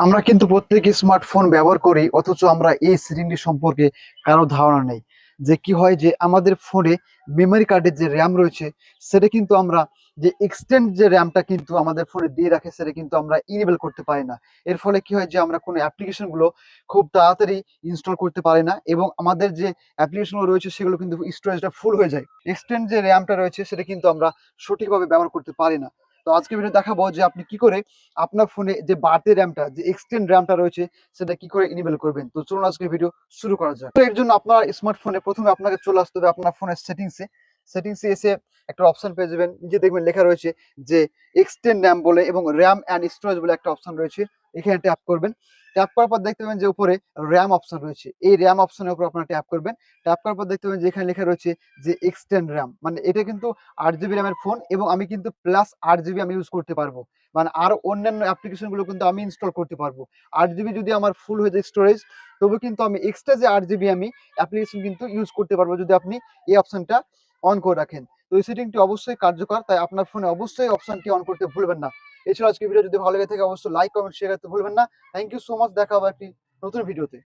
আমরা কিন্তু প্রত্যেকে স্মার্টফোন ব্যবহার করি, অথচ আমরা এই সেটিংটি সম্পর্কে কারো ধারণা নেই। যে কি হয় যে আমাদের ফোনে মেমোরি কার্ডের যে র্যাম রয়েছে, সেটা কিন্তু আমরা যে এক্সটেন্ড যে র্যামটা কিন্তু আমাদের ফোনে দিয়ে রাখে, সেটা কিন্তু আমরা ইনেবল করতে পারি না। এর ফলে কি হয় যে আমরা কোনো অ্যাপ্লিকেশনগুলো খুব তাড়াতাড়ি ইনস্টল করতে পারি না, এবং আমাদের যে অ্যাপ্লিকেশনগুলো রয়েছে সেগুলো কিন্তু স্টোরেজটা ফুল হয়ে যায়। এক্সটেন্ড যে র্যামটা রয়েছে সেটা কিন্তু আমরা সঠিকভাবে ব্যবহার করতে পারি না। তো আজকে ভিডিও দেখাবো যে আপনি কি করে আপনার ফোনে যে বাড়তি র্যামটা, যে এক্সটেন্ড র্যামটা রয়েছে, সেটা কি করে ইনেবল করবেন। তো চলুন আজকে ভিডিও শুরু করা যাক। তো এর জন্য আপনার স্মার্টফোনে প্রথমে আপনাকে চলে আসতে হবে আপনার ফোনের সেটিংসে এসে একটা অপশন পেয়ে যাবেন। নিচে দেখবেন লেখা রয়েছে যে এক্সটেন্ড র্যাম বলে, এবং র্যাম অ্যান্ড স্টোরেজ বলে একটা অপশন রয়েছে। এখানে ট্যাপ করবেন। ট্যাপ করার পর দেখতে পাবেন যে উপরে র্যাম অপশন রয়েছে। এই র্যাম অপশনের উপর আপনারা ট্যাপ করবেন। ট্যাপ করার পর দেখতে পাবেন যে এখানে লেখা রয়েছে যে এক্সটেন্ড র্যাম, মানে এটা কিন্তু 8 জিবি র্যামের ফোন, এবং আমি কিন্তু প্লাস 8 জিবি আমি ইউজ করতে পারবো। মানে আরো অন্যান্য অ্যাপ্লিকেশন গুলো কিন্তু আমি ইনস্টল করতে পারবো। 8 জিবি যদি আমার ফুল হয়ে যায় স্টোরেজ, তবে কিন্তু আমি এক্সট্রা যে 8 জিবি আমি অ্যাপ্লিকেশন কিন্তু ইউজ করতে পারবো, যদি আপনি এই অপশনটা অন করে রাখেন। তো এই সেটিংটি অবশ্যই কার্যকর, তাই আপনার ফোনে অবশ্যই অপশনটি অন করতে ভুলবেন না। এছাড়া আজকে ভিডিও যদি ভালো লেগে থাকে অবশ্যই লাইক কমেন্ট শেয়ার করতে ভুলবেন না। থ্যাংক ইউ সো মাচ, দেখা হবে একটি নতুন ভিডিওতে।